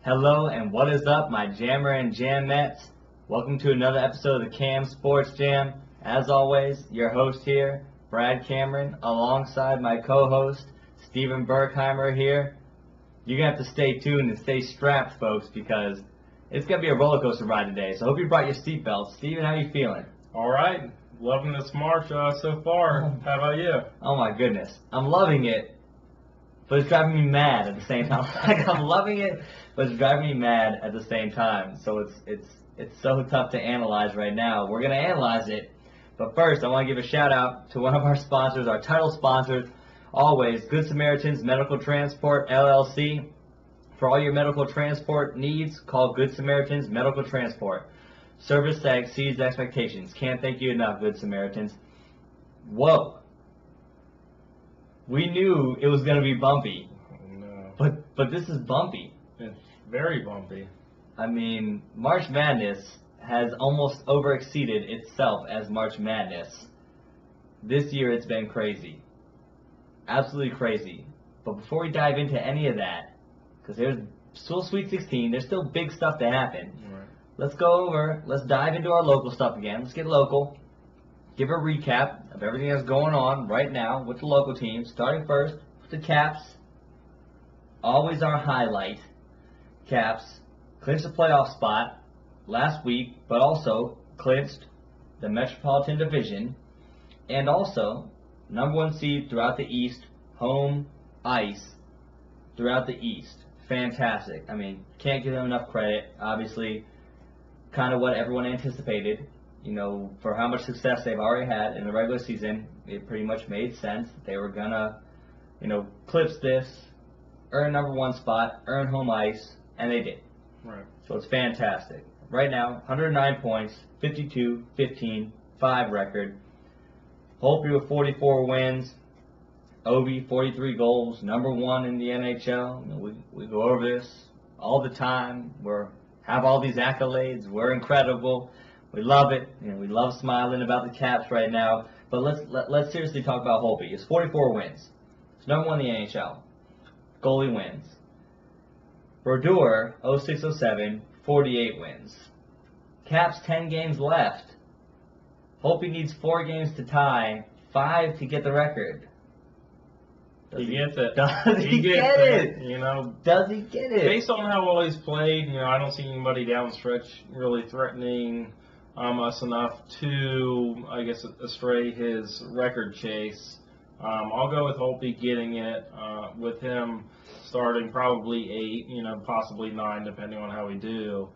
Hello and what is up, my jammer and jamettes? Welcome to another episode of the Cam Sports Jam. As always, your host here, Brad Cameron, alongside my co-host, Steven Berkheimer here. You're going to have to stay tuned and stay strapped, folks, because it's going to be a roller coaster ride today. So I hope you brought your seatbelts. Steven, how are you feeling? All right. Loving this march so far. How about you? Oh, my goodness. I'm loving it, but it's driving me mad at the same time. Like, I'm loving it, but it's driving me mad at the same time. So it's so tough to analyze right now. We're going to analyze it. But first, I want to give a shout-out to one of our sponsors, our title sponsors, always, Good Samaritans Medical Transport, LLC. For all your medical transport needs, call Good Samaritans Medical Transport. Service that exceeds expectations. Can't thank you enough, Good Samaritans. Whoa. We knew it was going to be bumpy. No. But this is bumpy. It's very bumpy. I mean, March Madness has almost overexceeded itself as March Madness. This year it's been crazy. Absolutely crazy. But before we dive into any of that, because there's still Sweet 16, there's still big stuff to happen. Right. Let's dive into our local stuff again. Let's get local. Give a recap of everything that's going on right now with the local teams. Starting first with the Caps. Always our highlight. Caps clinched the playoff spot last week, but also clinched the Metropolitan Division, and also number one seed throughout the East, home ice throughout the East. Fantastic. I mean, can't give them enough credit. Obviously, kind of what everyone anticipated. You know, for how much success they've already had in the regular season, it pretty much made sense. They were gonna, clips this, earn number one spot, earn home ice, and they did. Right. So it's fantastic. Right now, 109 points, 52, 15, 5 record. Holtby with 44 wins. Obi, 43 goals, number one in the NHL. We go over this all the time. We have all these accolades. We're incredible. We love it. We love smiling about the Caps right now. But let's seriously talk about Holtby. It's 44 wins. It's number one in the NHL. Goalie wins. Brodeur, 06-07, 48 wins. Caps 10 games left. Holtby needs 4 games to tie, 5 to get the record. He gets it. Does he get it? Does he get it? Based on how well he's played, I don't see anybody down the stretch really threatening us enough to, I guess, astray his record chase. I'll go with Holtby getting it, with him starting probably 8, possibly 9, depending on how we do.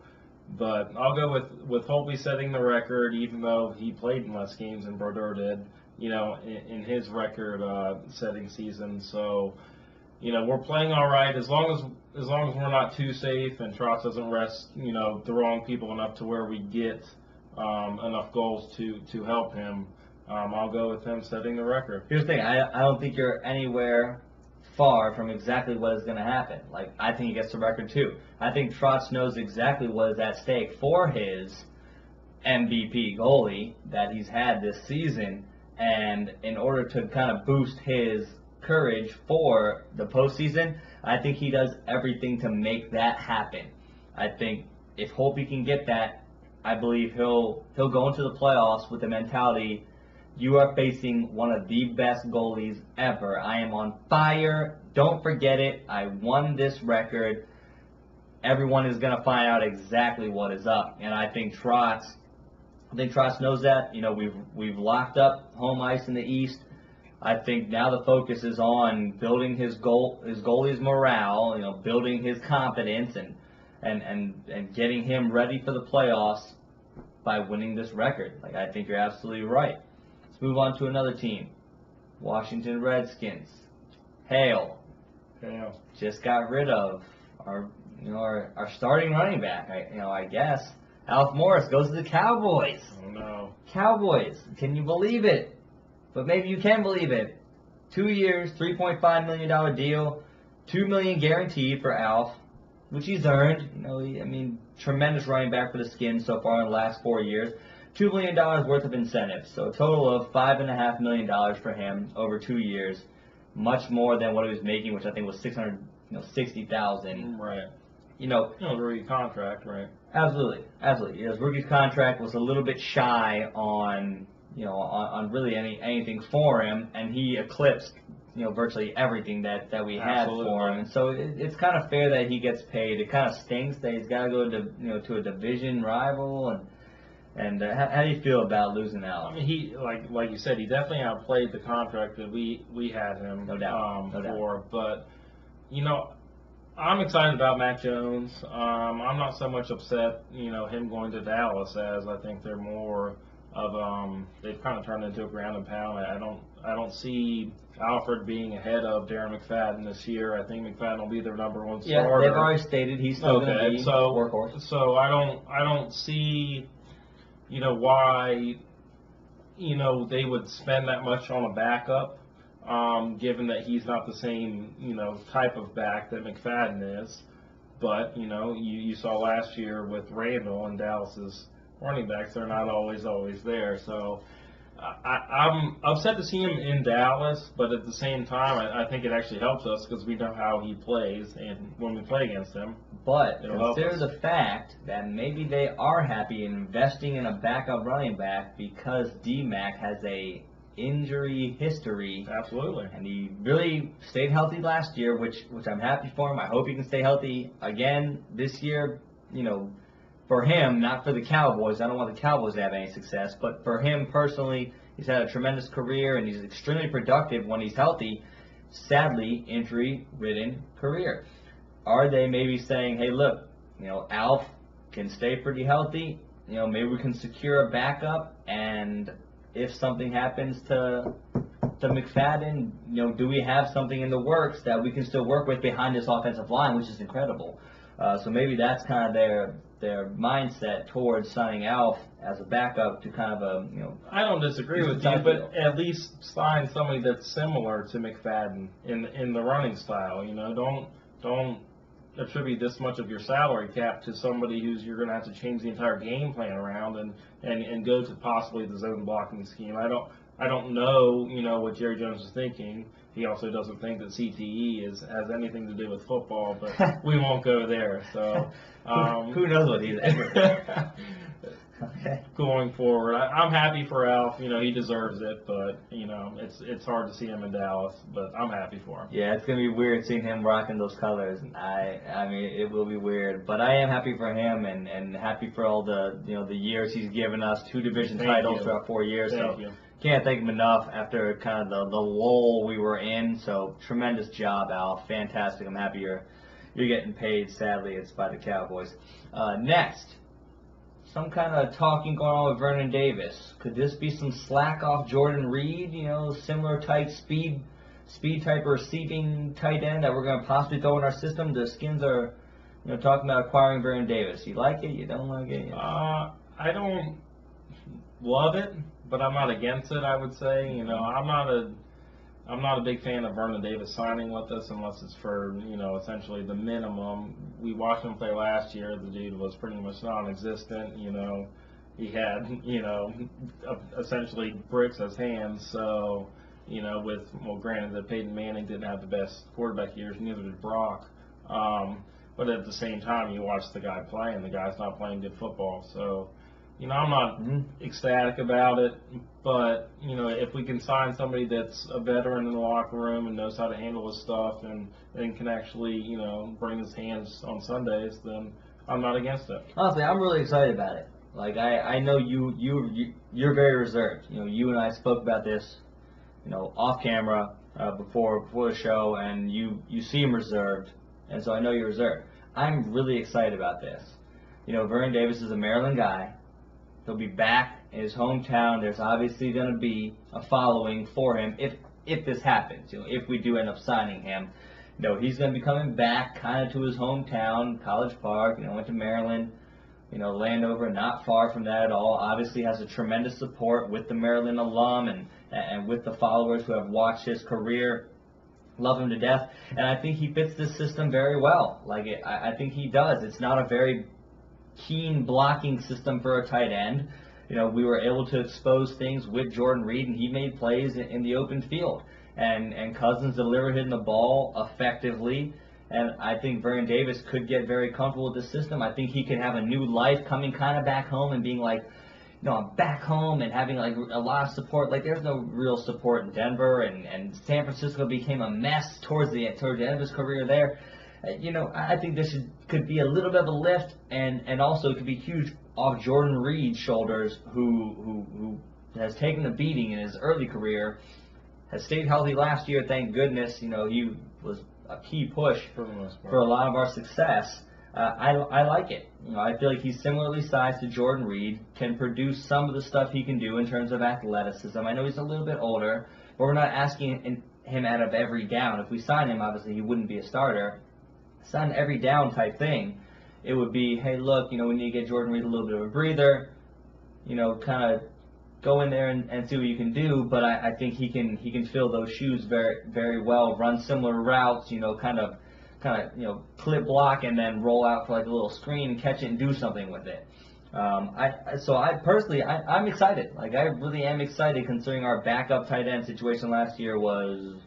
But I'll go with Holtby setting the record, even though he played in less games than Brodeur did, in his record-setting season. So, we're playing all right as long as we're not too safe and Trotz doesn't rest, the wrong people enough to where we get enough goals to help him. I'll go with him setting the record. Here's the thing. I don't think you're anywhere far from exactly what is going to happen. Like, I think he gets the record too. I think Trotz knows exactly what is at stake for his MVP goalie that he's had this season, and in order to kind of boost his courage for the postseason, I think he does everything to make that happen. I think if Holtby can get that, I believe he'll go into the playoffs with the mentality, you are facing one of the best goalies ever. I am on fire. Don't forget it. I won this record. Everyone is going to find out exactly what is up. And I think Trotz knows that. We've locked up home ice in the East. I think now the focus is on building his goalie's morale, building his confidence and getting him ready for the playoffs by winning this record. Like, I think you're absolutely right. Let's move on to another team. Washington Redskins. Hail. Just got rid of our starting running back. I guess. Alf Morris goes to the Cowboys. Oh no. Cowboys. Can you believe it? But maybe you can believe it. 2 years, $3.5 million deal, $2 million guaranteed for Alf, which he's earned. Tremendous running back for the Skins so far in the last 4 years. $2 million worth of incentives, so a total of $5.5 million for him over 2 years. Much more than what he was making, which I think was $660,000. Right. rookie contract, right? Absolutely, absolutely. His rookie contract was a little bit shy on really anything for him, and he eclipsed virtually everything that we had for him. And so it's kind of fair that he gets paid. It kind of stinks that he's got to go to a division rival. And how do you feel about losing out? I mean, he like you said, he definitely outplayed the contract that we had him no doubt. for. But I'm excited about Mac Jones. I'm not so much upset, him going to Dallas, as I think they're more of they've kind of turned into a ground and pound. I don't see Alfred being ahead of Darren McFadden this year. I think McFadden will be their number one starter. Yeah, they've already stated he's still going to be workhorse. So I don't see why they would spend that much on a backup. Given that he's not the same, type of back that McFadden is. But, you saw last year with Randall and Dallas's running backs, they're not always there. So I'm upset to see him in Dallas, but at the same time, I think it actually helps us because we know how he plays and when we play against him. But consider the fact that maybe they are happy investing in a backup running back because D-Mac has a injury history. Absolutely. And he really stayed healthy last year, which I'm happy for him. I hope he can stay healthy again this year, for him, not for the Cowboys. I don't want the Cowboys to have any success, but for him personally, he's had a tremendous career and he's extremely productive when he's healthy. Sadly, injury-ridden career. Are they maybe saying, hey, look, Alf can stay pretty healthy, maybe we can secure a backup, and if something happens to McFadden, do we have something in the works that we can still work with behind this offensive line, which is incredible. So maybe that's kind of their mindset towards signing Alf as a backup to kind of I don't disagree with you, but at least sign somebody that's similar to McFadden in the running style. Don't attribute this much of your salary cap to somebody who's you're going to have to change the entire game plan around and go to possibly the zone blocking scheme. I don't know what Jerry Jones is thinking. He also doesn't think that CTE has anything to do with football, but we won't go there. So who knows what he's ever. Okay. Going forward, I'm happy for Alf. He deserves it, but it's hard to see him in Dallas. But I'm happy for him. Yeah, it's gonna be weird seeing him rocking those colors. I mean, it will be weird. But I am happy for him and happy for all the the years he's given us, 2 division titles throughout 4 years. Thank you. Can't thank him enough after kind of the lull we were in. So tremendous job, Alf. Fantastic. I'm happy you're getting paid. Sadly, it's by the Cowboys. Next. Some kind of talking going on with Vernon Davis. Could this be some slack off Jordan Reed? Similar type speed type receiving tight end that we're going to possibly throw in our system. The Skins are, talking about acquiring Vernon Davis. You like it? You don't like it? I don't love it, but I'm not against it. I would say, I'm not a big fan of Vernon Davis signing with us unless it's for, essentially the minimum. We watched him play last year. The dude was pretty much non-existent. He had, essentially bricks as hands. So, granted that Peyton Manning didn't have the best quarterback years, neither did Brock. But at the same time, you watch the guy play, and the guy's not playing good football. So, I'm not ecstatic about it, but, if we can sign somebody that's a veteran in the locker room and knows how to handle his stuff and can actually, bring his hands on Sundays, then I'm not against it. Honestly, I'm really excited about it. Like, I know you're very reserved. You and I spoke about this, off camera before the show, and you seem reserved, and so I know you're reserved. I'm really excited about this. Vernon Davis is a Maryland guy. He'll be back in his hometown. There's obviously going to be a following for him if this happens. If we do end up signing him, he's going to be coming back kind of to his hometown, College Park. Went to Maryland, Landover, not far from that at all. Obviously has a tremendous support with the Maryland alum and with the followers who have watched his career. Love him to death, and I think he fits this system very well. I think he does. It's not a very keen blocking system for a tight end. We were able to expose things with Jordan Reed, and he made plays in the open field. And Cousins delivered him the ball effectively. And I think Vernon Davis could get very comfortable with the system. I think he can have a new life coming kind of back home and being like, I'm back home and having like a lot of support. Like there's no real support in Denver, and San Francisco became a mess towards the end of his career there. I think this could be a little bit of a lift, and also it could be huge off Jordan Reed's shoulders, who has taken a beating in his early career, has stayed healthy last year, thank goodness. He was a key push for a lot of our success. I like it. I feel like he's similarly sized to Jordan Reed, can produce some of the stuff he can do in terms of athleticism. I know he's a little bit older, but we're not asking him out of every down. If we sign him, obviously he wouldn't be a starter. Sign every down type thing. It would be, hey, look, we need to get Jordan Reed a little bit of a breather. Kind of go in there and see what you can do. But I think he can fill those shoes very, very well. Run similar routes. Kind of clip block and then roll out for like a little screen and catch it and do something with it. I'm excited. Like I really am excited, considering our backup tight end situation last year was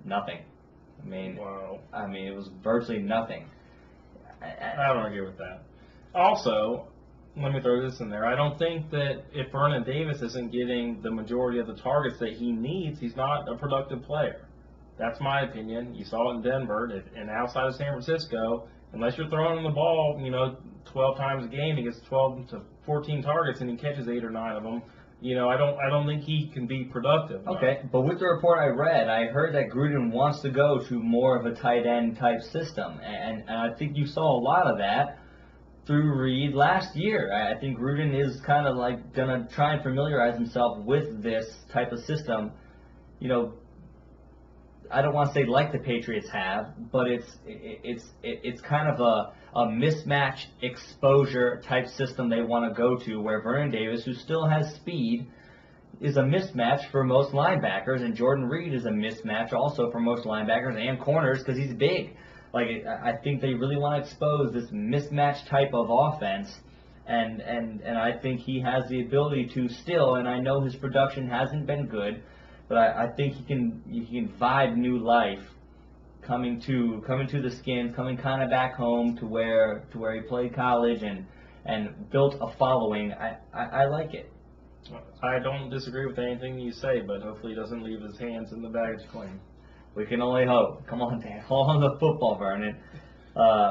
nothing. Wow. It was virtually nothing. I don't agree with that. Also, let me throw this in there. I don't think that if Vernon Davis isn't getting the majority of the targets that he needs, he's not a productive player. That's my opinion. You saw it in Denver, and outside of San Francisco, unless you're throwing him the ball, 12 times a game, he gets 12 to 14 targets and he catches 8 or 9 of them. I don't think he can be productive. Okay, but with the report I read, I heard that Gruden wants to go to more of a tight end type system, and I think you saw a lot of that through Reed last year. I think Gruden is kind of like gonna try and familiarize himself with this type of system. I don't want to say like the Patriots have, but it's kind of a mismatch exposure type system they want to go to, where Vernon Davis, who still has speed, is a mismatch for most linebackers, and Jordan Reed is a mismatch also for most linebackers and corners because he's big. Like I think they really want to expose this mismatch type of offense, and I think he has the ability to still, and I know his production hasn't been good, but I think he can vibe new life coming to the Skins, coming kind of back home to where he played college and built a following. I like it. I don't disagree with anything you say, but hopefully he doesn't leave his hands in the baggage claim. We can only hope. Come on, Dan. Hold on to the football, Vernon.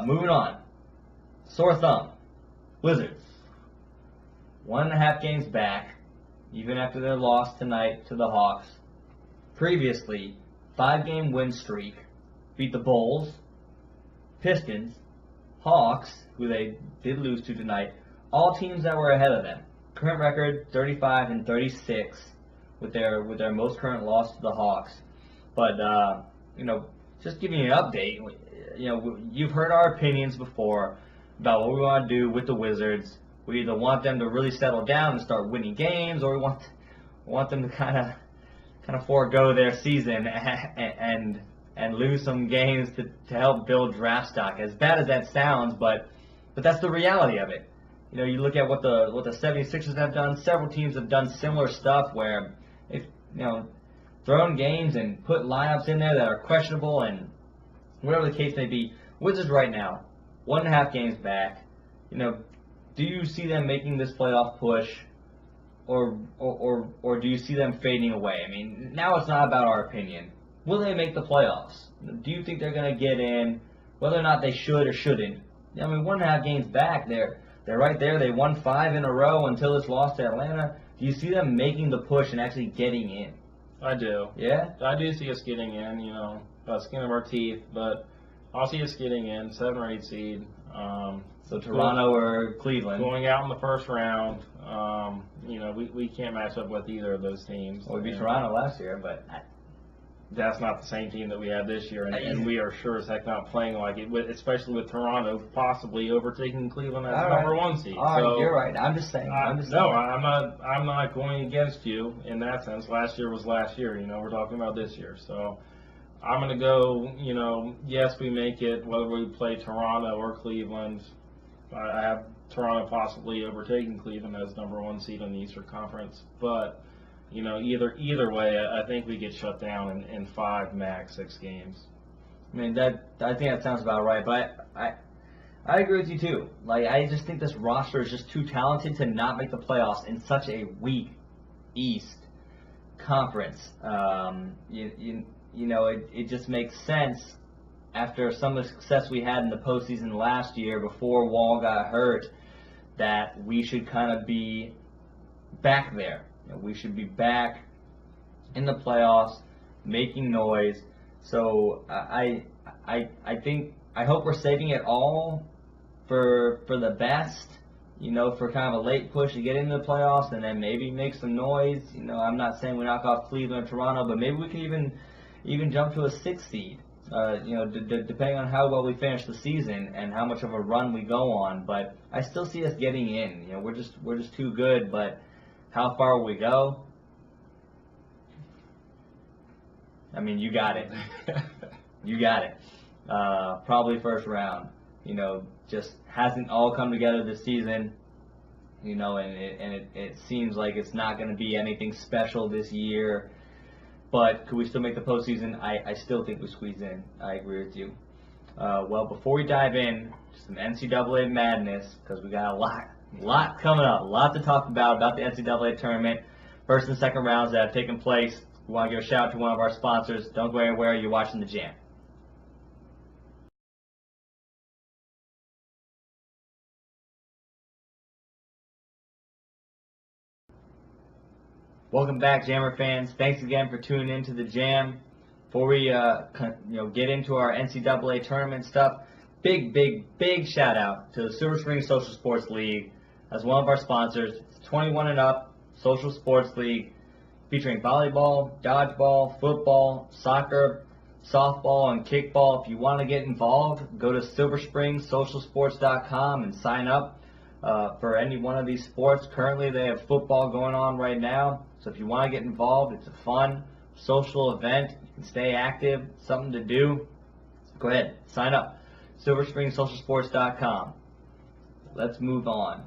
Moving on. Sore thumb. Wizards. 1.5 games back, even after their loss tonight to the Hawks. Previously, 5-game win streak. Beat the Bulls, Pistons, Hawks, who they did lose to tonight. All teams that were ahead of them. Current record 35-36 with their most current loss to the Hawks. But just giving you an update. You've heard our opinions before about what we want to do with the Wizards. We either want them to really settle down and start winning games, or we want them to kind of forego their season and lose some games to help build draft stock. As bad as that sounds, but that's the reality of it. You look at what the 76ers have done. Several teams have done similar stuff where they've thrown games and put lineups in there that are questionable, and whatever the case may be. Wizards right now, 1.5 games back. Do you see them making this playoff push, or do you see them fading away? Now it's not about our opinion. Will they make the playoffs? Do you think they're going to get in? Whether or not they should or shouldn't. 1.5 games back, they're right there. They won 5 in a row until this loss to Atlanta. Do you see them making the push and actually getting in? I do. Yeah? I do see us getting in, skin of our teeth, but I'll see us getting in, 7 or 8 seed. So Toronto or Cleveland? Going out in the first round, we can't match up with either of those teams. Well, we beat Toronto last year, but that's not the same team that we had this year, and we are sure as heck not playing like it, especially with Toronto possibly overtaking Cleveland as number 1 seed. So, you're right. I'm just saying. No, I'm not going against you in that sense. Last year was last year. We're talking about this year. So I'm going to go, yes, we make it, whether we play Toronto or Cleveland. I have Toronto possibly overtaking Cleveland as number 1 seed in the Eastern Conference. But, either way, I think we get shut down in 5, max 6 games. I mean, I think that sounds about right. But I agree with you too. Like, I just think this roster is just too talented to not make the playoffs in such a weak East conference. It just makes sense after some of the success we had in the postseason last year before Wall got hurt that we should kind of be back there. We should be back in the playoffs, making noise. So I hope we're saving it all for the best, for kind of a late push to get into the playoffs and then maybe make some noise. I'm not saying we knock off Cleveland or Toronto, but maybe we can even jump to a 6th seed. Depending on how well we finish the season and how much of a run we go on. But I still see us getting in. We're just too good. But how far will we go? I mean, you got it. You got it. Probably first round. Just hasn't all come together this season. And it seems like it's not going to be anything special this year. But could we still make the postseason? I still think we squeeze in. I agree with you. Well, before we dive in, some NCAA madness, because we got a lot coming up, a lot to talk about the NCAA tournament, first and second rounds that have taken place. We want to give a shout out to one of our sponsors. Don't go anywhere. You're watching The Jam. Welcome back, Jammer fans. Thanks again for tuning in to The Jam. Before we get into our NCAA tournament stuff, big shout out to the Silver Spring Social Sports League as one of our sponsors. It's 21 and up social sports league featuring volleyball, dodgeball, football, soccer, softball, and kickball. If you want to get involved, go to silverspringssocialsports.com and sign up for any one of these sports. Currently, they have football going on right now. So if you want to get involved, it's a fun social event. You can stay active, something to do. Go ahead, sign up. silverspringssocialsports.com. Let's move on.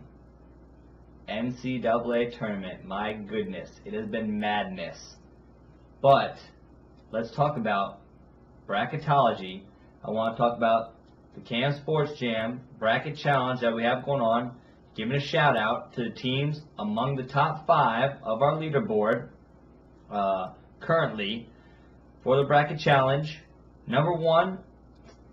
NCAA tournament. My goodness, it has been madness. But let's talk about bracketology. I want to talk about the Cam Sports Jam bracket challenge that we have going on. Giving a shout out to the teams among the top 5 of our leaderboard currently for the bracket challenge. Number 1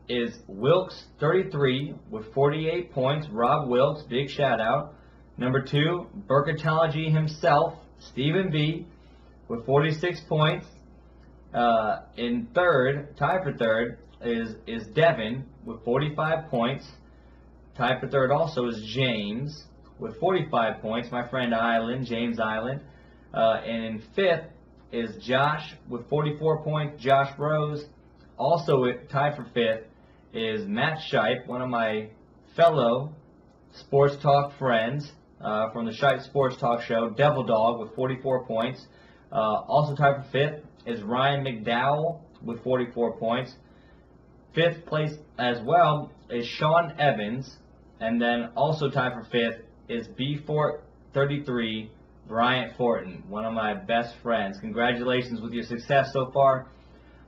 is Wilkes 33 with 48 points. Rob Wilkes, big shout out. Number 2, Burkitology himself, Stephen B, with 46 points. In third, tied for third, is Devin with 45 points. Tied for third also is James with 45 points. My friend James Island. And in fifth is Josh with 44 points. Josh Rose. Also tied for fifth is Matt Shipe, one of my fellow Sports Talk friends from the Shipe Sports Talk Show. Devil Dog with 44 points. Also tied for fifth is Ryan McDowell with 44 points. Fifth place as well is Sean Evans. And then also tied for fifth is B-Fort33, Bryant Fortin, one of my best friends. Congratulations with your success so far.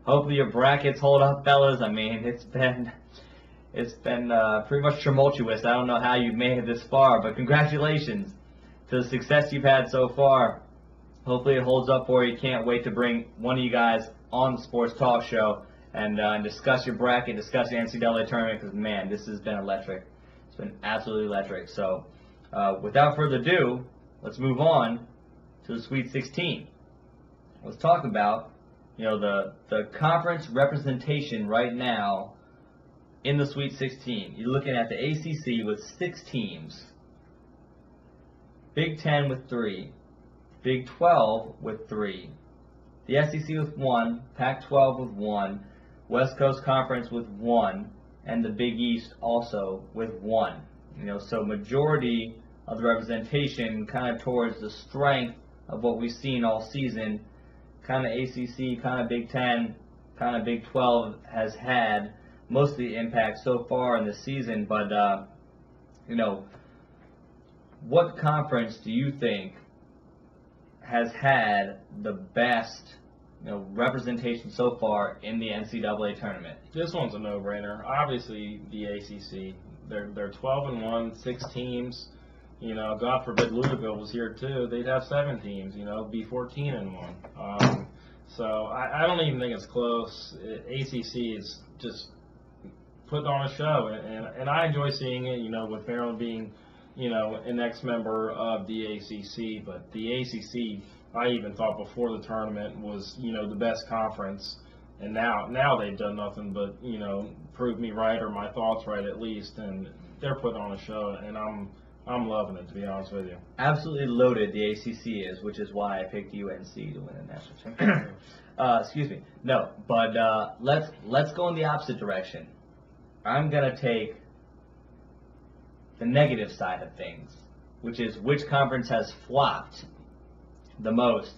Hopefully your brackets hold up, fellas. I mean, it's been pretty much tumultuous. I don't know how you've made it this far, but congratulations to the success you've had so far. Hopefully it holds up for you. Can't wait to bring one of you guys on the Sports Talk Show and discuss your bracket, discuss the NCAA tournament, because, man, this has been electric. It's been absolutely electric. So without further ado, let's move on to the Sweet 16. Let's talk about the conference representation right now in the Sweet 16. You're looking at the ACC with 6 teams. Big 10 with 3. Big 12 with 3. The SEC with 1. Pac-12 with 1. West Coast Conference with 1. And the Big East also with 1. So majority of the representation kind of towards the strength of what we've seen all season. Kind of ACC, kind of Big 10, kind of Big 12 has had most of the impact so far in the season. But, what conference do you think has had the best representation so far in the NCAA tournament? This one's a no-brainer. Obviously, the ACC. They're 12-1, 6 teams. God forbid Louisville was here too. They'd have 7 teams. Be 14-1. So I don't even think it's close. ACC is just putting on a show, and I enjoy seeing it. With Maryland being, an ex-member of the ACC, but the ACC, I even thought before the tournament was, the best conference, and now they've done nothing but, prove me right or my thoughts right at least, and they're putting on a show, and I'm loving it, to be honest with you. Absolutely loaded the ACC is, which is why I picked UNC to win the national championship. Excuse me. No, but let's go in the opposite direction. I'm gonna take the negative side of things, which is which conference has flopped the most,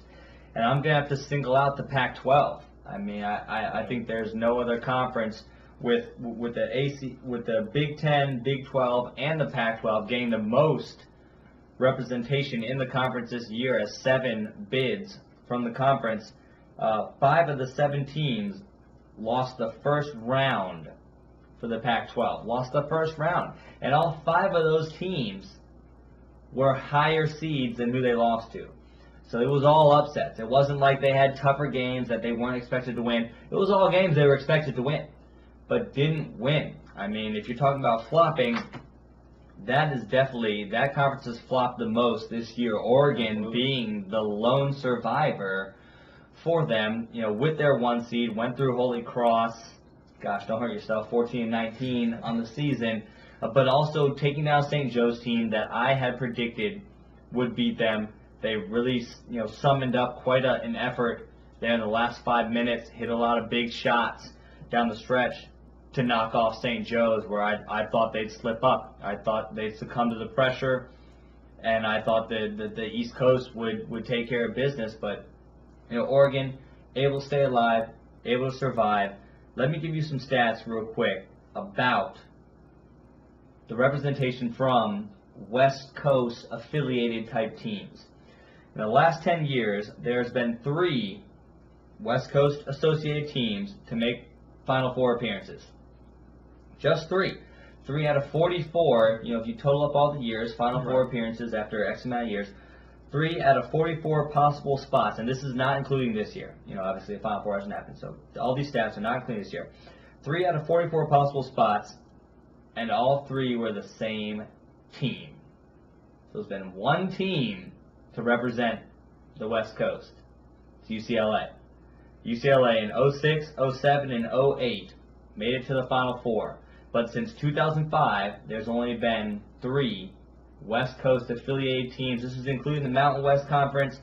and I'm gonna have to single out the Pac-12. I mean, I think there's no other conference with the Big 10, Big 12, and the Pac-12 getting the most representation in the conference this year as 7 bids from the conference. 5 of the 7 teams lost the first round for the Pac-12. Lost the first round. And all 5 of those teams were higher seeds than who they lost to. So it was all upsets. It wasn't like they had tougher games that they weren't expected to win. It was all games they were expected to win, but didn't win. I mean, if you're talking about flopping, that conference has flopped the most this year. Oregon being the lone survivor for them, with their 1 seed, went through Holy Cross. Gosh, don't hurt yourself, 14-19 on the season, but also taking down St. Joe's team that I had predicted would beat them. They really, summoned up quite an effort there in the last 5 minutes, hit a lot of big shots down the stretch to knock off St. Joe's, where I thought they'd slip up. I thought they'd succumb to the pressure, and I thought that the East Coast would take care of business. But, Oregon, able to stay alive, able to survive. Let me give you some stats real quick about the representation from West Coast affiliated type teams. In the last 10 years, there's been 3 West Coast associated teams to make Final Four appearances. Just 3. 3 out of 44, if you total up all the years, Final Four appearances after X amount of years, 3 out of 44 possible spots, and this is not including this year. Obviously the Final Four hasn't happened, so all these stats are not including this year. 3 out of 44 possible spots, and all 3 were the same team. So there's been 1 team to represent the West Coast. It's UCLA. UCLA in 06, 07, and 08 made it to the Final Four. But since 2005, there's only been 3 West Coast affiliated teams. This is including the Mountain West Conference,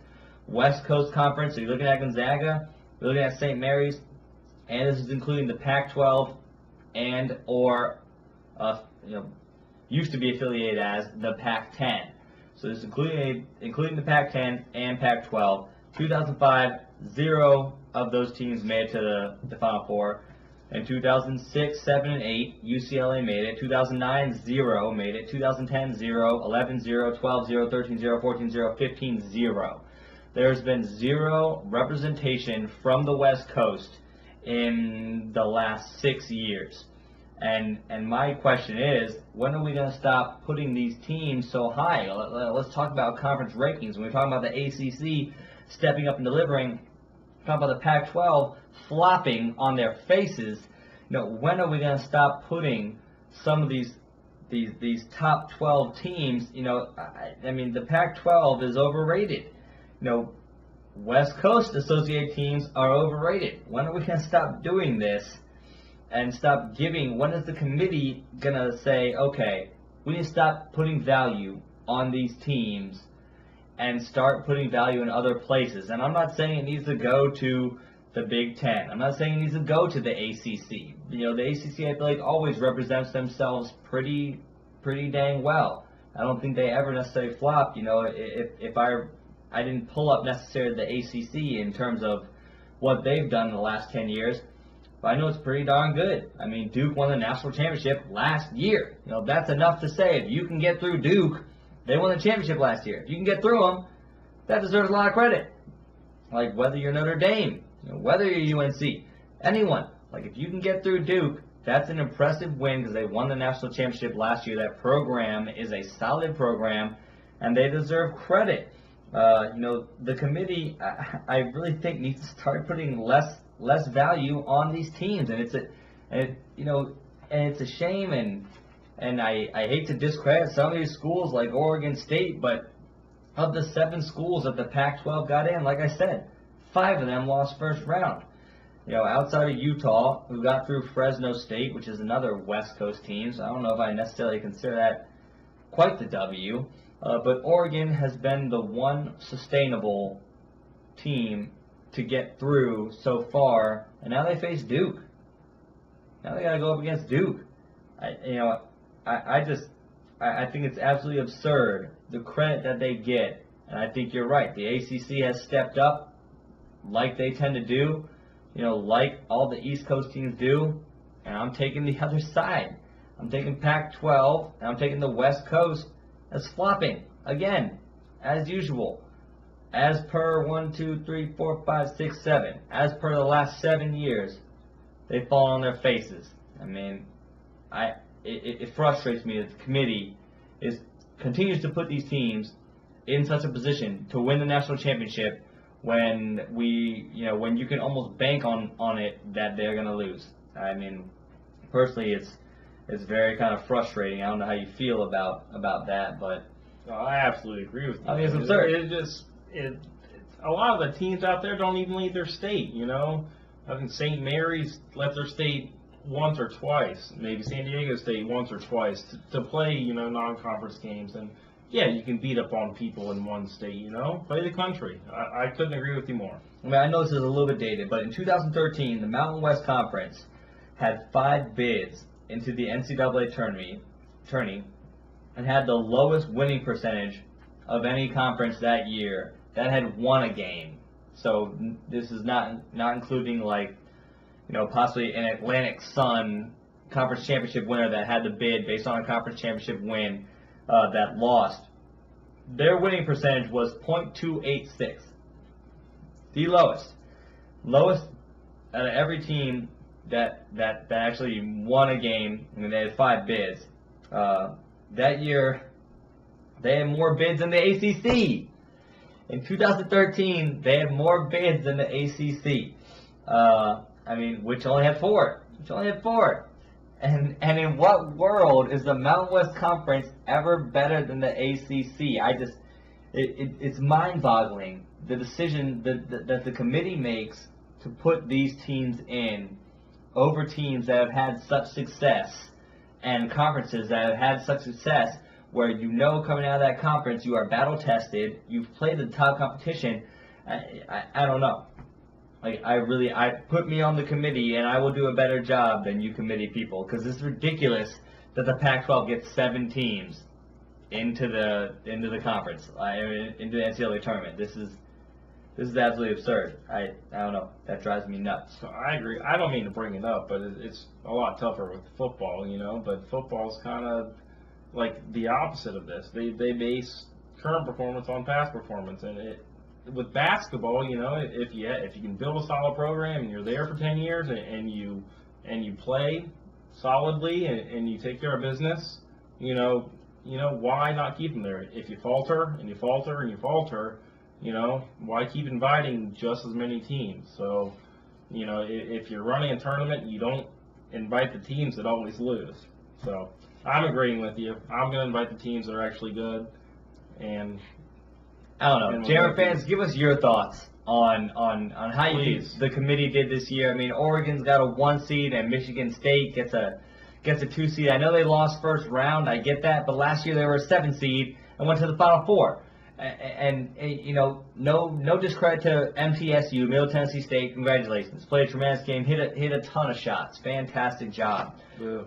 West Coast Conference. So you're looking at Gonzaga, you're looking at St. Mary's, and this is including the Pac-12 and or used to be affiliated as the Pac-10. So this is including the Pac-10 and Pac-12. 2005, 0 of those teams made it to the Final Four. In 2006, 7, and 8, UCLA made it. 2009, 0 made it. 2010, 0. 11, 0. 12, 0. 13, 0. 14, 0. 15, 0. There's been 0 representation from the West Coast in the last 6 years. And my question is, when are we going to stop putting these teams so high? Let's talk about conference rankings. When we're talking about the ACC stepping up and delivering, talk about the Pac-12 flopping on their faces. When are we going to stop putting some of these top 12 teams? I mean, the Pac-12 is overrated. West Coast associated teams are overrated. When are we going to stop doing this and stop giving? When is the committee going to say, okay, we need to stop putting value on these teams and start putting value in other places? And I'm not saying it needs to go to the Big Ten. I'm not saying it needs to go to the ACC. The ACC, I feel like, always represents themselves pretty dang well. I don't think they ever necessarily flop. If I didn't pull up necessarily the ACC in terms of what they've done in the last 10 years, but I know it's pretty darn good. I mean, Duke won the national championship last year. That's enough to say if you can get through Duke, they won the championship last year. If you can get through them, that deserves a lot of credit. Like whether you're Notre Dame, whether you're UNC, anyone. Like, if you can get through Duke, that's an impressive win because they won the national championship last year. That program is a solid program, and they deserve credit. The committee, I really think, needs to start putting less value on these teams, and it's a shame, and I hate to discredit some of these schools like Oregon State, but of the 7 schools that the Pac-12 got in, like I said, 5 of them lost first round. Outside of Utah, who got through Fresno State, which is another West Coast team, so I don't know if I necessarily consider that quite the W. But Oregon has been the one sustainable team to get through so far, and now they face Duke. Now they got to go up against Duke. I think it's absolutely absurd, the credit that they get, and I think you're right. The ACC has stepped up like they tend to do, like all the East Coast teams do, and I'm taking the other side. I'm taking Pac-12, and I'm taking the West Coast as flopping, again, as usual. As per 1, 2, 3, 4, 5, 6, 7. As per the last 7 years, they've fallen on their faces. I mean, it frustrates me that the committee continues to put these teams in such a position to win the national championship when when you can almost bank on it that they're going to lose. I mean, personally, it's very kind of frustrating. I don't know how you feel about that, but no, I absolutely agree with you. I mean, it's absurd. A lot of the teams out there don't even leave their state. I think St. Mary's left their state once or twice, maybe San Diego State once or twice to play non-conference games. And yeah, you can beat up on people in one state. Play the country. I couldn't agree with you more. I mean, I know this is a little bit dated, but in 2013, the Mountain West Conference had 5 bids into the NCAA tourney and had the lowest winning percentage of any conference that year that had won a game. So this is not including possibly an Atlantic Sun conference championship winner that had the bid based on a conference championship win that lost. Their winning percentage was .286, the lowest out of every team that actually won a game. I mean, they had 5 bids. That year, they had more bids than the ACC. In 2013, they had more bids than the ACC. Which only had 4. And in what world is the Mountain West Conference ever better than the ACC? It's mind-boggling, the decision that the committee makes to put these teams in over teams that have had such success and conferences that have had such success where coming out of that conference you are battle-tested, you've played the top competition. I don't know. I put me on the committee and I will do a better job than you committee people, because it's ridiculous that the Pac-12 gets 7 teams into the conference, into the NCAA tournament. This is absolutely absurd. I don't know. That drives me nuts. So I agree. I don't mean to bring it up, but it's a lot tougher with football, But football's kind of like the opposite of this. They base current performance on past performance, and with basketball, if you can build a solid program and you're there for 10 years and you play solidly and you take care of business, why not keep them there? If you falter and you falter and you falter, why keep inviting just as many teams? So, if you're running a tournament, you don't invite the teams that always lose. So I'm agreeing with you. I'm going to invite the teams that are actually good. And I don't know. JR fans, give us your thoughts on how you think the committee did this year. I mean, Oregon's got a 1 seed and Michigan State gets a 2 seed. I know they lost first round. I get that. But last year they were a 7 seed and went to the Final Four. And no discredit to MTSU, Middle Tennessee State. Congratulations. Played a tremendous game. Hit a ton of shots. Fantastic job. Yeah.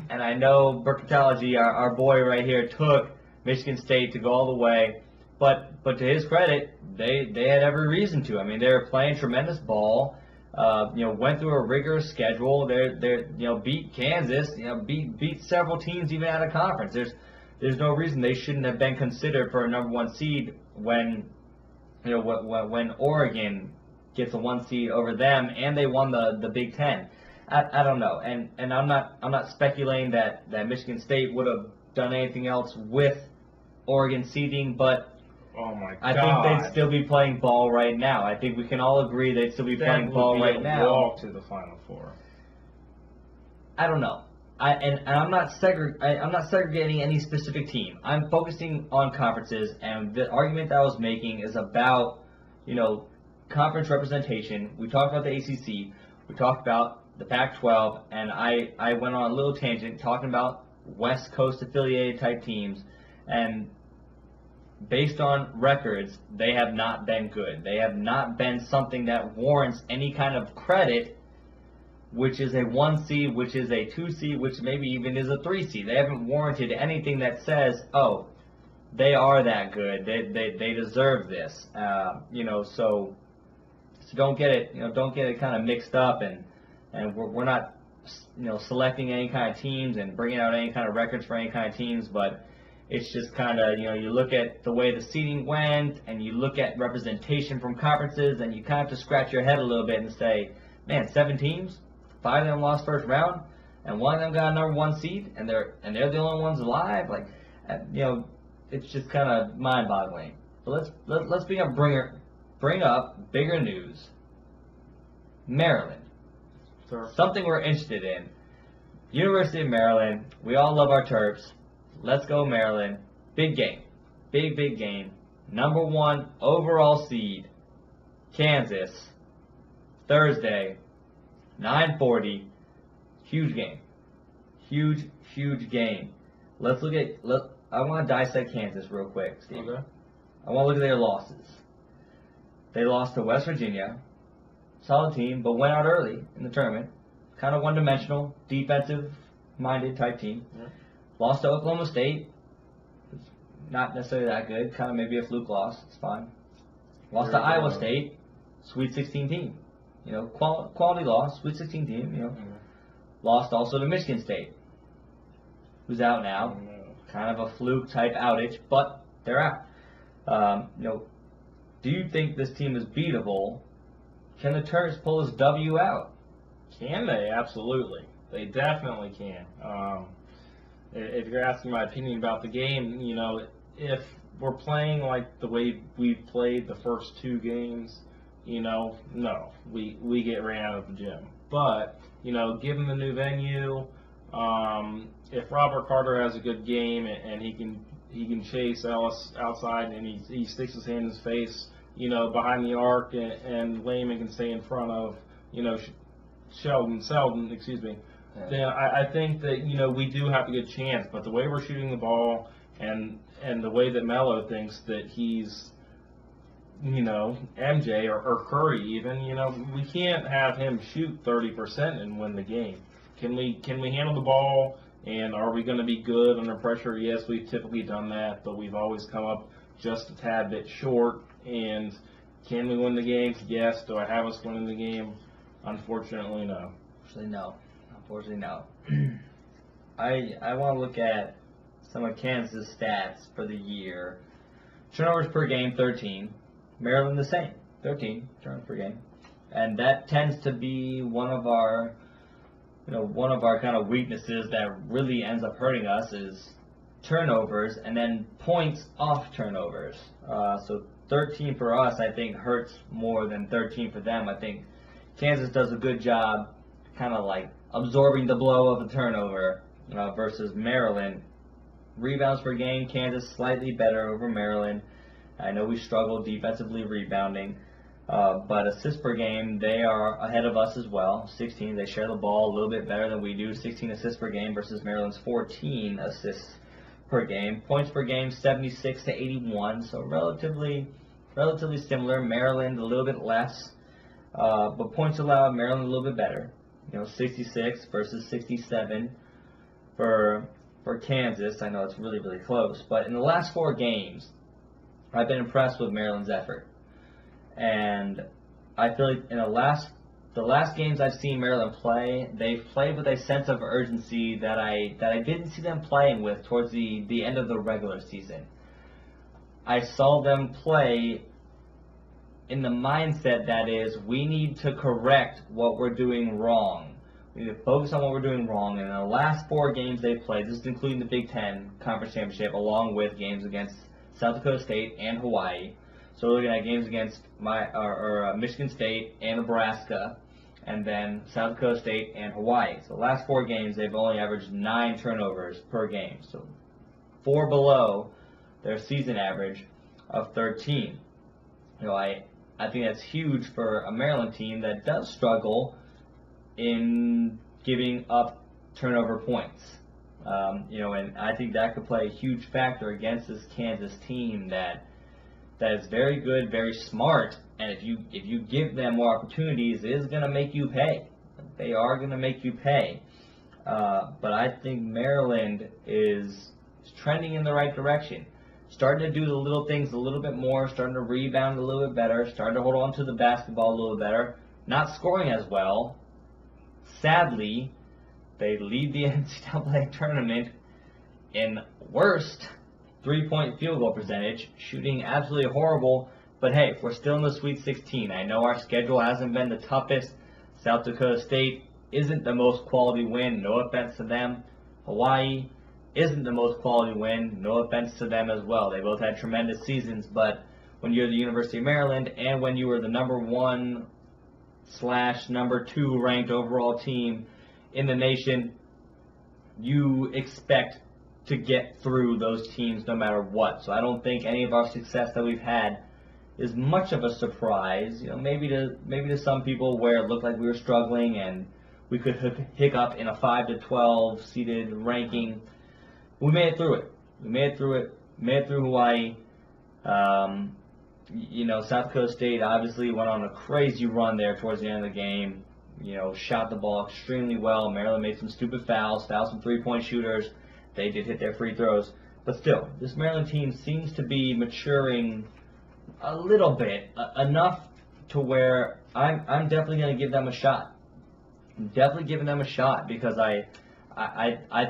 And I know Burkitology, our boy right here, took Michigan State to go all the way. But to his credit, they had every reason to. I mean, they were playing tremendous ball. Went through a rigorous schedule. They beat Kansas. Beat several teams even out of conference. There's no reason they shouldn't have been considered for a number 1 seed when Oregon gets a 1 seed over them, and they won the Big Ten. I don't know, and I'm not speculating that Michigan State would have done anything else with Oregon seeding, but Oh my God! I think they'd still be playing ball right now. I think we can all agree they'd still be playing ball right now. Walk to the Final Four. I don't know. I'm not segregating any specific team. I'm focusing on conferences, and the argument that I was making is about, conference representation. We talked about the ACC. We talked about the Pac-12, and I went on a little tangent talking about West Coast affiliated type teams, and based on records, they have not been good. They have not been something that warrants any kind of credit, which is a 1 seed, which is a 2 seed, which maybe even is a 3 seed. They haven't warranted anything that says, oh, they are that good. They deserve this. So don't get it kind of mixed up, and we're not selecting any kind of teams and bringing out any kind of records for any kind of teams, but it's just kind of, you look at the way the seeding went, and you look at representation from conferences, and you kind of have to scratch your head a little bit and say, man, 7 teams, 5 of them lost first round, and 1 of them got a number 1 seed, and they're the only ones alive. Like, it's just kind of mind-boggling. But let's bring up bigger news. Maryland. Sure. Something we're interested in. University of Maryland. We all love our Terps. Let's go Maryland. Big game. Big game. Number 1 overall seed. Kansas. Thursday. 9:40. Huge game. Huge game. Let's look at. I want to dissect Kansas real quick, Steve. Okay. I want to look at their losses. They lost to West Virginia. Solid team, but went out early in the tournament. Kind of one-dimensional, defensive-minded type team. Yeah. Lost to Oklahoma State. It's not necessarily that good. Kind of maybe a fluke loss. It's fine. Lost to Iowa State. Sweet 16 team. Quality loss. Sweet 16 team. Mm-hmm. Lost also to Michigan State, who's out now. Kind of a fluke type outage, but they're out. Do you think this team is beatable? Can the Terps pull this W out? Can they? Absolutely. They definitely can. If you're asking my opinion about the game, if we're playing like the way we've played the first 2 games, no, we get ran out of the gym. But, given the new venue, if Robert Carter has a good game and he can chase Ellis outside and he sticks his hand in his face, behind the arc, and Lehman can stay in front of, Selden, excuse me, then I think that, we do have a good chance. But the way we're shooting the ball and the way that Melo thinks that he's, MJ or Curry even, we can't have him shoot 30% and win the game. Can we handle the ball, and are we going to be good under pressure? Yes, we've typically done that, but we've always come up just a tad bit short. And can we win the game? Yes. Do I have us winning the game? Unfortunately, no. Unfortunately, no. I want to look at some of Kansas' stats for the year. Turnovers per game, 13. Maryland the same, 13 turnovers per game. And that tends to be one of our kind of weaknesses that really ends up hurting us is turnovers and then points off turnovers. So 13 for us, I think, hurts more than 13 for them. I think Kansas does a good job kind of like absorbing the blow of the turnover versus Maryland. Rebounds per game, Kansas slightly better over Maryland. I know we struggle defensively rebounding, but assists per game, they are ahead of us as well. 16, they share the ball a little bit better than we do. 16 assists per game versus Maryland's 14 assists per game. Points per game, 76 to 81, so relatively similar. Maryland a little bit less, but points allowed, Maryland a little bit better. 66 versus 67 for Kansas. I know it's really close, but in the last 4 games, I've been impressed with Maryland's effort, and I feel like in the last games I've seen Maryland play, they've played with a sense of urgency that I didn't see them playing with towards the end of the regular season. I saw them play in the mindset that is, we need to correct what we're doing wrong. We need to focus on what we're doing wrong. And in the last 4 games they played, this is including the Big Ten Conference Championship, along with games against South Dakota State and Hawaii. So we're looking at games against Michigan State and Nebraska, and then South Dakota State and Hawaii. So the last 4 games, they've only averaged 9 turnovers per game. So 4 below their season average of 13. I think that's huge for a Maryland team that does struggle in giving up turnover points. And I think that could play a huge factor against this Kansas team that is very good, very smart, and if you give them more opportunities, it is going to make you pay. They are going to make you pay. But I think Maryland is trending in the right direction. Starting to do the little things a little bit more, starting to rebound a little bit better, starting to hold on to the basketball a little better, not scoring as well. Sadly, they lead the NCAA tournament in worst three-point field goal percentage, shooting absolutely horrible. But hey, we're still in the Sweet 16. I know our schedule hasn't been the toughest. South Dakota State isn't the most quality win, no offense to them. Hawaii isn't the most quality win, no offense to them as well. They both had tremendous seasons, but when you're the University of Maryland and when you were the number 1/number 2 ranked overall team in the nation, you expect to get through those teams no matter what. So I don't think any of our success that we've had is much of a surprise. Maybe to some people where it looked like we were struggling and we could hiccup in a 5 to 12 seeded ranking. We made it through it. We made it through Hawaii. South Dakota State obviously went on a crazy run there towards the end of the game. Shot the ball extremely well. Maryland made some stupid fouls, fouled some three-point shooters. They did hit their free throws. But still, this Maryland team seems to be maturing a little bit, enough to where I'm definitely going to give them a shot. I'm definitely giving them a shot because I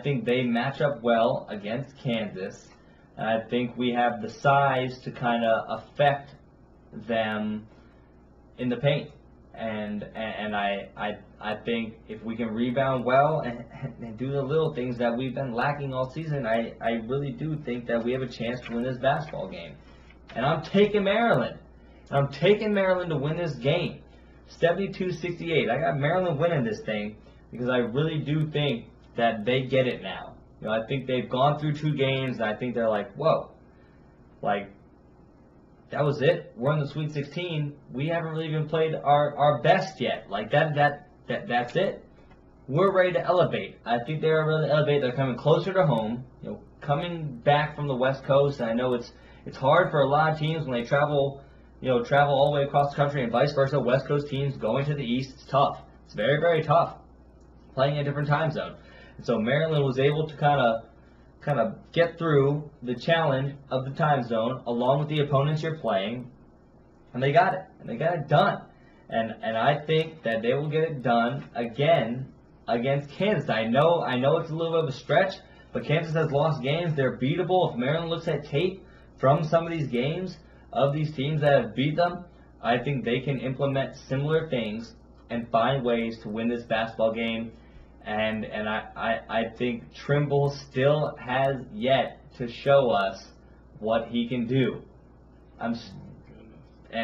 think they match up well against Kansas. And I think we have the size to kind of affect them in the paint. And I think if we can rebound well and do the little things that we've been lacking all season, I really do think that we have a chance to win this basketball game. And I'm taking Maryland. I'm taking Maryland to win this game. 72-68. I got Maryland winning this thing because I really do think that they get it now. I think they've gone through 2 games, and I think they're like, whoa, that was it. We're in the Sweet 16. We haven't really even played our best yet. That's it. We're ready to elevate. I think they're ready to elevate. They're coming closer to home. Coming back from the West Coast. And I know it's hard for a lot of teams when they travel all the way across the country and vice versa. West Coast teams going to the East, it's tough. It's very, very tough playing in a different time zone. And so Maryland was able to kind of get through the challenge of the time zone along with the opponents you're playing, and they got it. And they got it done. And I think that they will get it done again against Kansas. I know it's a little bit of a stretch, but Kansas has lost games. They're beatable. If Maryland looks at tape from some of these games of these teams that have beat them, I think they can implement similar things and find ways to win this basketball game. And I think Trimble still has yet to show us what he can do. And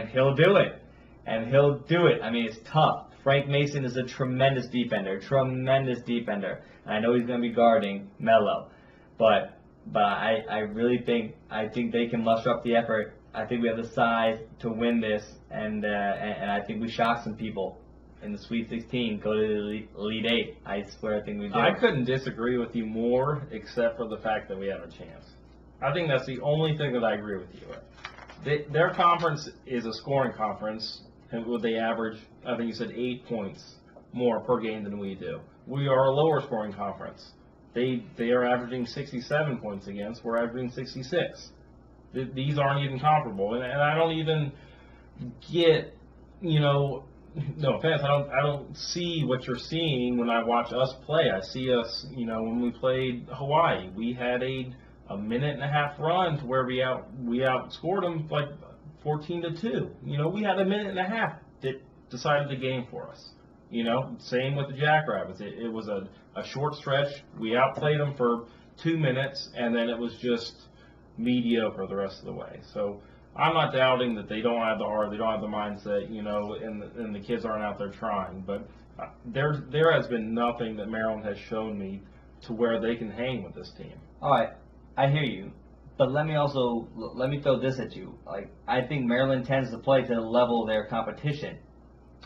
he'll do it. And he'll do it. I mean, it's tough. Frank Mason is a tremendous defender. And I know he's going to be guarding Melo. But I really think they can muster up the effort. I think we have the size to win this, and I think we shock some people in the Sweet 16, go to the Elite 8. I swear I think we do. I couldn't disagree with you more, except for the fact that we have a chance. I think that's the only thing that I agree with you with. Their conference is a scoring conference, and they average, I think you said 8 points more per game than we do. We are a lower scoring conference. They are averaging 67 points against. We're averaging 66. These aren't even comparable, and I don't even get, no offense, I don't see what you're seeing when I watch us play. I see us, when we played Hawaii, we had a minute and a half run to where we outscored them like 14-2. We had a minute and a half that decided the game for us. Same with the Jackrabbits. It was a short stretch. We outplayed them for 2 minutes, and then it was just mediocre the rest of the way. So I'm not doubting that they don't have the heart, they don't have the mindset, and the kids aren't out there trying. But there has been nothing that Maryland has shown me to where they can hang with this team. All right, I hear you. But let me throw this at you. I think Maryland tends to play to the level of their competition.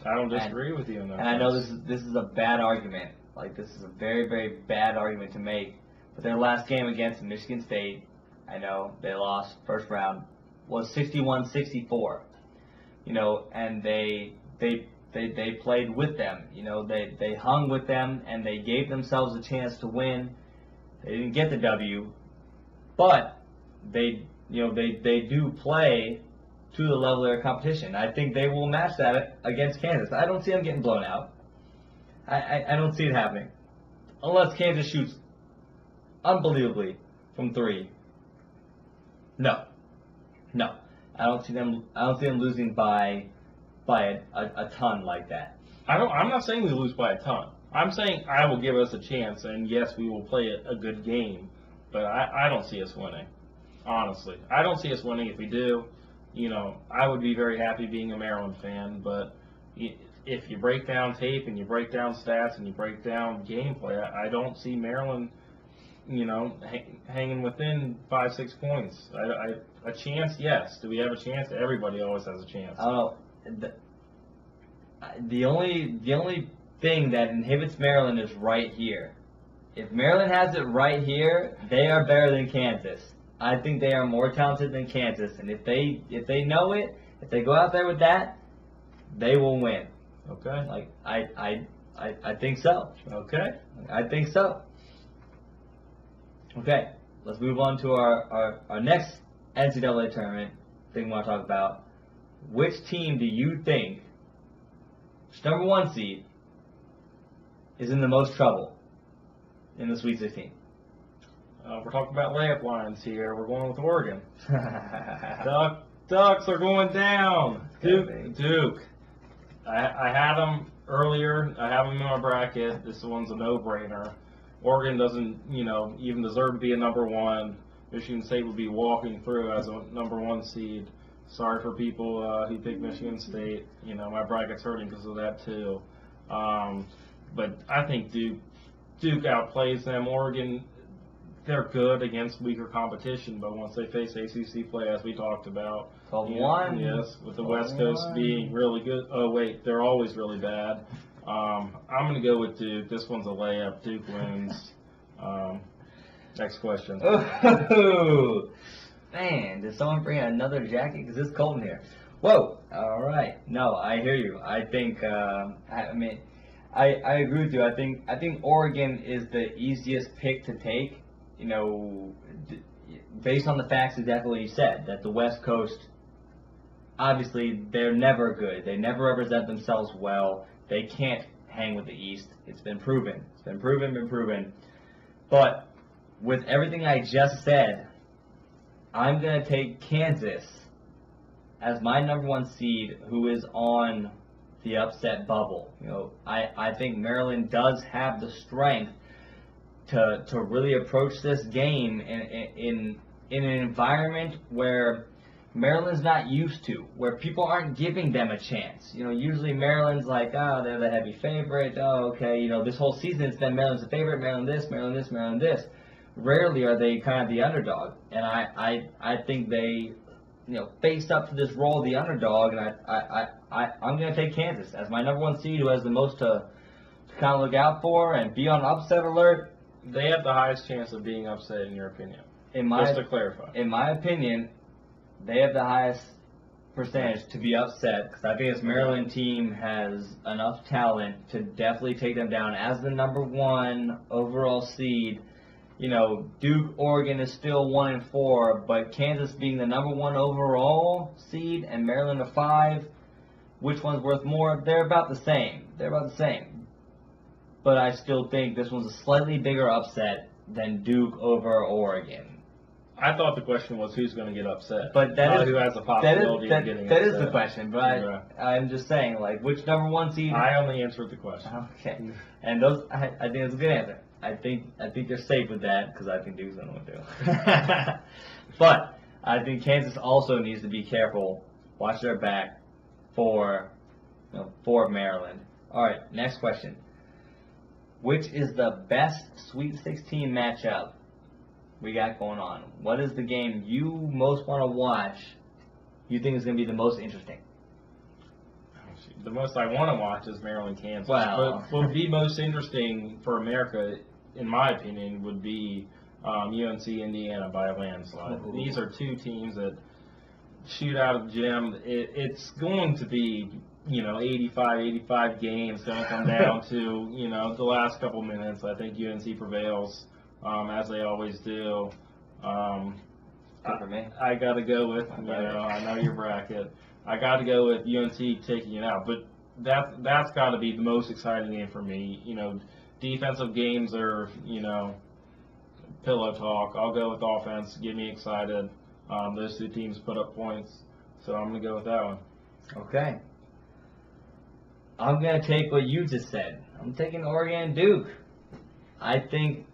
I don't disagree with you on that. And I know this is a bad argument. This is a very, very bad argument to make. But their last game against Michigan State, I know they lost first round, was 61-64. And they played with them. They hung with them and they gave themselves a chance to win. They didn't get the W, but they do play to the level of their competition. I think they will match that against Kansas. I don't see them getting blown out. I don't see it happening. Unless Kansas shoots unbelievably from 3. No. I don't see them losing by a ton like that. I'm not saying we lose by a ton. I'm saying I will give us a chance, and yes, we will play a good game, but I don't see us winning. Honestly, I don't see us winning. If we do, I would be very happy being a Maryland fan, but if you break down tape and you break down stats and you break down gameplay, I don't see Maryland, hanging within 5-6 points. A chance, yes. Do we have a chance? Everybody always has a chance. I don't know. The only thing that inhibits Maryland is right here. If Maryland has it right here, they are better than Kansas. I think they are more talented than Kansas, and if they know it, if they go out there with that, they will win. Okay. I think so. Okay. I think so. Okay. Let's move on to our next NCAA tournament thing we want to talk about. Which team do you think, number 1 seed, is in the most trouble in the Sweet 16? We're talking about layup lines here. We're going with Oregon. Ducks are going down. Duke. I had them earlier. I have them in my bracket. This one's a no-brainer. Oregon doesn't, even deserve to be a number 1. Michigan State would be walking through as a number 1 seed. Sorry for people who pick Michigan State. My bracket's hurting because of that too. But I think Duke outplays them. Oregon, they're good against weaker competition, but once they face ACC play, as we talked about, 12-1. Yes, with the West Coast being really good. Oh wait, they're always really bad. I'm going to go with Duke. This one's a layup. Duke wins. Next question. Oh, man, did someone bring another jacket? Because it's cold in here. Whoa. All right. No, I hear you. I think. I agree with you. I think Oregon is the easiest pick to take. Based on the facts, exactly what you said, that the West Coast, obviously, they're never good. They never represent themselves well. They can't hang with the East. It's been proven. Been proven. But with everything I just said, I'm going to take Kansas as my number 1 seed, who is on the upset bubble. I think Maryland does have the strength to really approach this game in an environment where Maryland's not used to, where people aren't giving them a chance. Usually Maryland's like, oh, they're the heavy favorite. Oh, okay. This whole season it's been Maryland's the favorite, Maryland this, Maryland this, Maryland this. Rarely are they kind of the underdog, and I think they, faced up to this role of the underdog, and I'm going to take Kansas as my number 1 seed, who has the most to kind of look out for and be on upset alert. They have the highest chance of being upset, in your opinion. Just to clarify. In my opinion, they have the highest percentage to be upset, because I think this Maryland team has enough talent to definitely take them down as the number 1 overall seed. Duke, Oregon is still 1 and 4, but Kansas being the number 1 overall seed and Maryland a 5, which one's worth more? They're about the same. But I still think this one's a slightly bigger upset than Duke over Oregon. I thought the question was who's going to get upset, But that is who has a possibility of getting upset. That is the question, but I'm just saying, like, which number one seed? I only answered the question. Okay, and those I think it's a good answer. I think you're safe with that because I think Duke's going to win too. But I think Kansas also needs to be careful, watch their back for Maryland. All right, next question. Which is the best Sweet 16 matchup we got going on? What is the game you most want to watch? You think is going to be the most interesting? The most I want to watch is Maryland, Kansas. Well, but what would be most interesting for America, in my opinion, would be UNC, Indiana by a landslide. Ooh. These are two teams that shoot out of the gym. It's going to be 85 games, going to come down to the last couple minutes. I think UNC prevails, as they always do. Good for me. I got to go with I know your bracket. I got to go with UNC taking it out, but that's got to be the most exciting game for me. Defensive games are pillow talk. I'll go with offense. Get me excited. Those two teams put up points, so I'm going to go with that one. Okay. I'm going to take what you just said. I'm taking Oregon and Duke. I think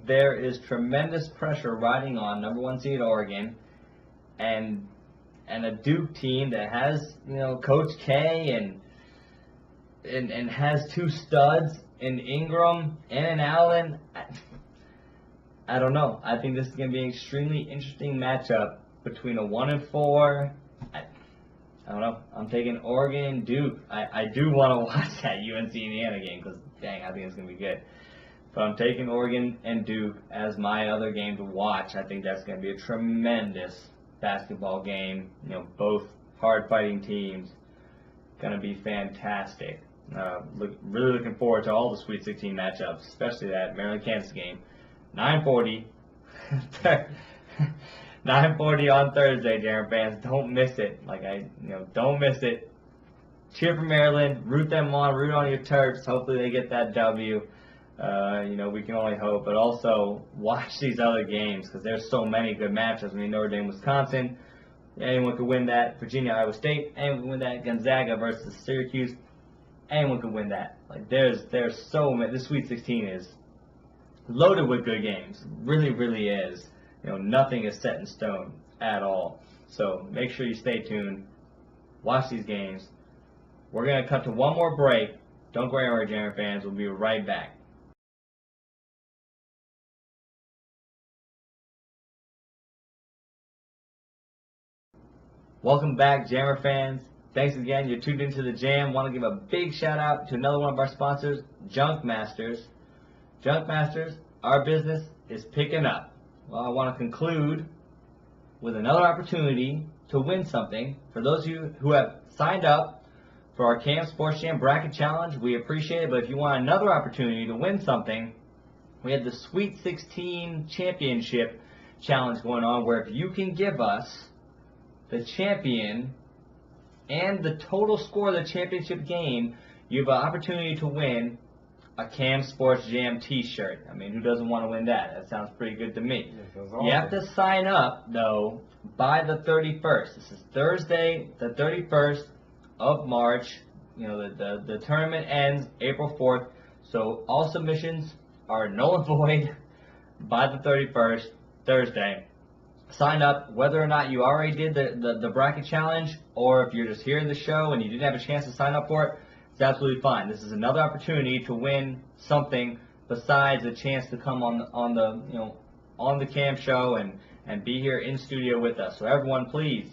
there is tremendous pressure riding on number one seed Oregon and a Duke team that has, Coach K and has two studs in Ingram and in Allen. I don't know. I think this is going to be an extremely interesting matchup between a 1 and 4. I don't know. I'm taking Oregon and Duke. I do want to watch that UNC Indiana game because, dang, I think it's going to be good. But I'm taking Oregon and Duke as my other game to watch. I think that's going to be a tremendous basketball game. Both hard-fighting teams. Going to be fantastic. Really looking forward to all the Sweet 16 matchups, especially that Maryland-Kansas game. 9:40. 9:40 on Thursday, Darren fans. Don't miss it. Don't miss it. Cheer for Maryland. Root them on. Root on your Terps. Hopefully they get that W. We can only hope. But also watch these other games because there's so many good matchups. Notre Dame, Wisconsin. Anyone could win that. Virginia, Iowa State. Anyone could win that. Gonzaga versus Syracuse. Anyone could win that. There's so many. This Sweet 16 is loaded with good games. Really, really is. Nothing is set in stone at all. So make sure you stay tuned. Watch these games. We're going to cut to one more break. Don't go anywhere, Jammer fans. We'll be right back. Welcome back, Jammer fans. Thanks again. You're tuned into the Jam. Want to give a big shout out to another one of our sponsors, Junk Masters. Junk Masters, our business is picking up. Well, I want to conclude with another opportunity to win something. For those of you who have signed up for our Cam Sports Jam Bracket Challenge, we appreciate it. But if you want another opportunity to win something, we have the Sweet 16 Championship Challenge going on, where if you can give us the champion and the total score of the championship game, you have an opportunity to win a Cam Sports Jam t-shirt. I mean, who doesn't want to win that? That sounds pretty good to me. Awesome. You have to sign up, though, by the 31st. This is Thursday, the 31st of March. The tournament ends April 4th. So all submissions are null and void by the 31st, Thursday. Sign up, whether or not you already did the bracket challenge, or if you're just hearing the show and you didn't have a chance to sign up for it. It's absolutely fine. This is another opportunity to win something besides a chance to come on the Cam show and be here in studio with us. So everyone, please,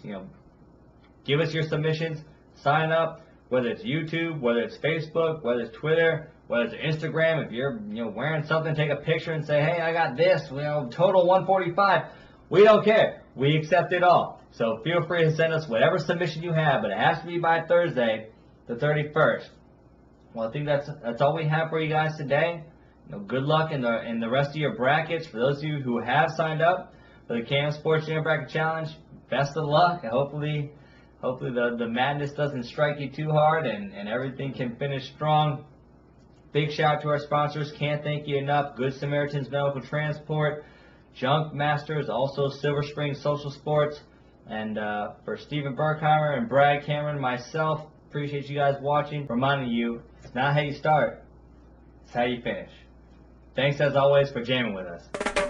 give us your submissions, sign up, whether it's YouTube, whether it's Facebook, whether it's Twitter, whether it's Instagram. If you're wearing something, take a picture and say, hey, I got this. Total 145. We don't care. We accept it all. So feel free to send us whatever submission you have, but it has to be by Thursday, the 31st. Well, I think that's all we have for you guys today. Good luck in the rest of your brackets. For those of you who have signed up for the Cam Sports Jam Bracket Challenge, best of luck. Hopefully the madness doesn't strike you too hard and everything can finish strong. Big shout out to our sponsors. Can't thank you enough. Good Samaritans Medical Transport, Junk Masters, also Silver Spring Social Sports. And for Steven Berkheimer and Brad Cameron, myself, appreciate you guys watching. Reminding you, it's not how you start, it's how you finish. Thanks as always for jamming with us.